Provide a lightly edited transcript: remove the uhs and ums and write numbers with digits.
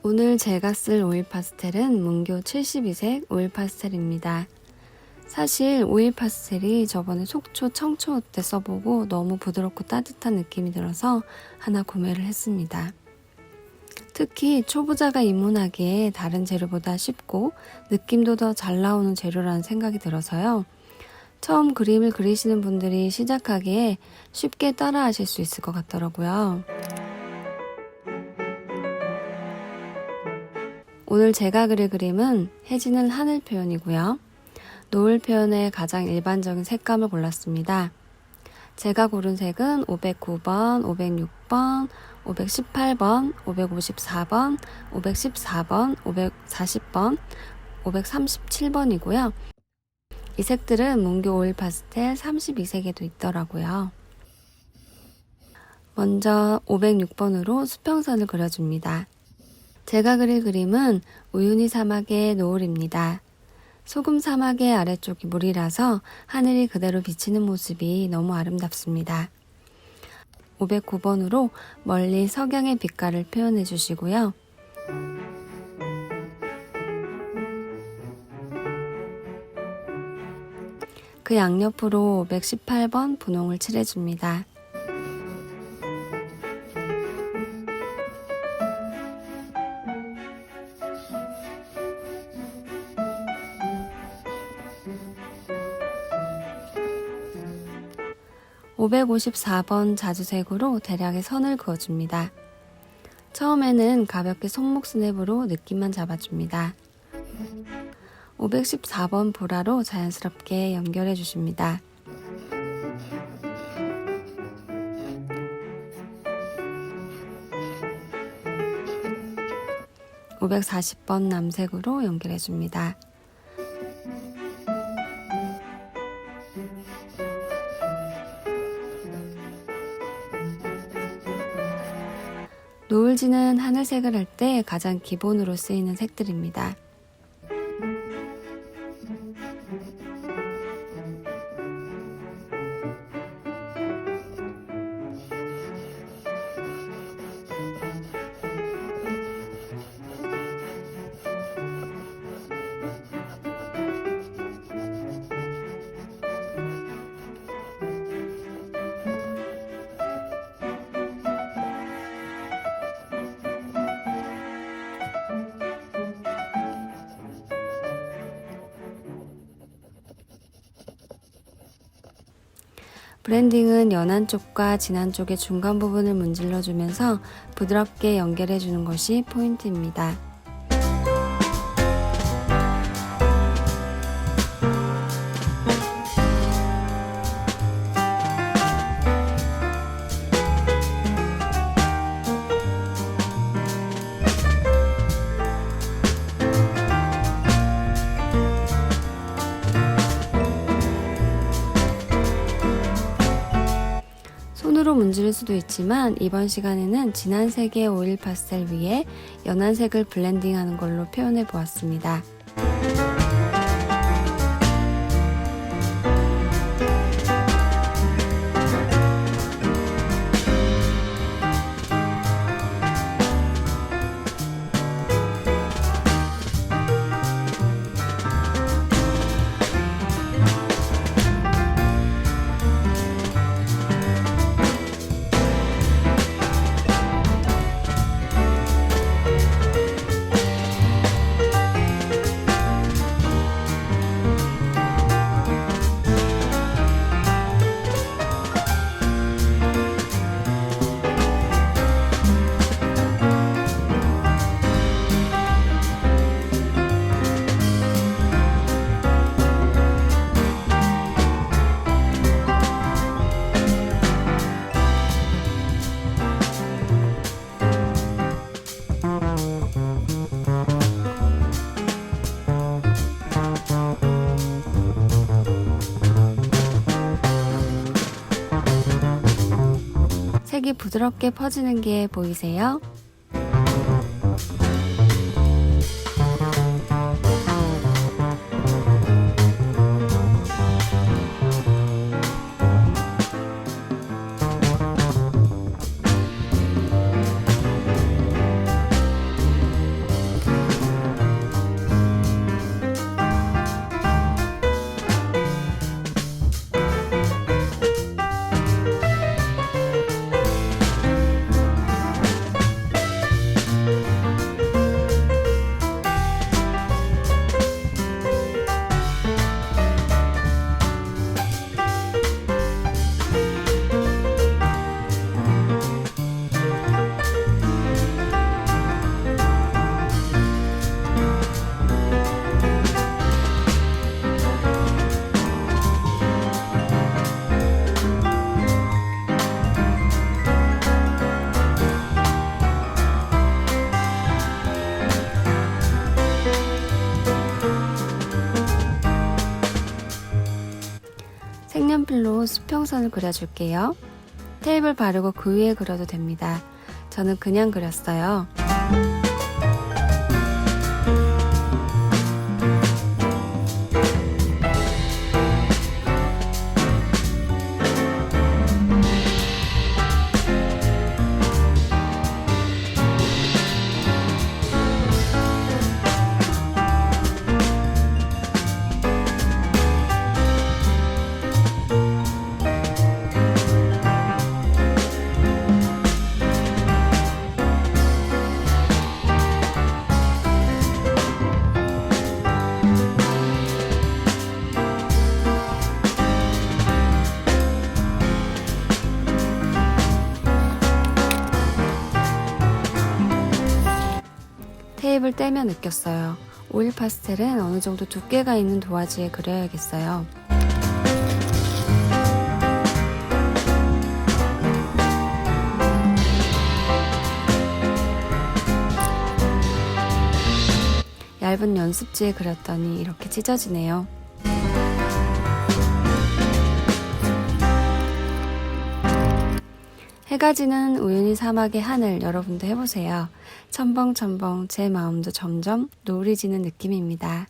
오늘 제가 쓸 오일 파스텔은 문교 72색 오일 파스텔입니다. 사실 오일 파스텔이 저번에 속초 청초 때 써보고 너무 부드럽고 따뜻한 느낌이 들어서 하나 구매를 했습니다. 특히 초보자가 입문하기에 다른 재료보다 쉽고 느낌도 더 잘 나오는 재료라는 생각이 들어서요. 처음 그림을 그리시는 분들이 시작하기에 쉽게 따라 하실 수 있을 것 같더라고요. 오늘 제가 그릴 그림은 해지는 하늘 표현이고요. 노을 표현의 가장 일반적인 색감을 골랐습니다. 제가 고른 색은 509번, 506번, 518번, 554번, 514번, 540번, 537번이고요. 이 색들은 문교 오일 파스텔 32색에도 있더라고요. 먼저 506번으로 수평선을 그려줍니다. 제가 그릴 그림은 우유니 사막의 노을입니다. 소금 사막의 아래쪽이 물이라서 하늘이 그대로 비치는 모습이 너무 아름답습니다. 509번으로 멀리 석양의 빛깔을 표현해 주시고요. 그 양옆으로 518번 분홍을 칠해줍니다. (554번) 자주색으로 대략의 선을 그어줍니다. 처음에는 가볍게 손목 스냅으로 느낌만 잡아줍니다. 514번 보라로 자연스럽게 연결해 주십니다. (540번) 남색으로 연결해 줍니다. 노을 지는 하늘색을 할 때 가장 기본으로 쓰이는 색들입니다. 브랜딩은 연한 쪽과 진한 쪽의 중간 부분을 문질러주면서 부드럽게 연결해주는 것이 포인트입니다. 손으로 문지를 수도 있지만 이번 시간에는 진한 색의 오일 파스텔 위에 연한 색을 블렌딩하는 걸로 표현해 보았습니다. 색이 부드럽게 퍼지는 게 보이세요? 붓으로 수평선을 그려줄게요. 테이블 바르고 그 위에 그려도 됩니다. 저는 그냥 그렸어요. 테이블 떼며 느꼈어요. 오일 파스텔은 어느 정도 두께가 있는 도화지에 그려야겠어요. 얇은 연습지에 그렸더니 이렇게 찢어지네요. 해가 지는 우연히 사막의 하늘, 여러분도 해보세요. 첨벙첨벙 제 마음도 점점 노을이 지는 느낌입니다.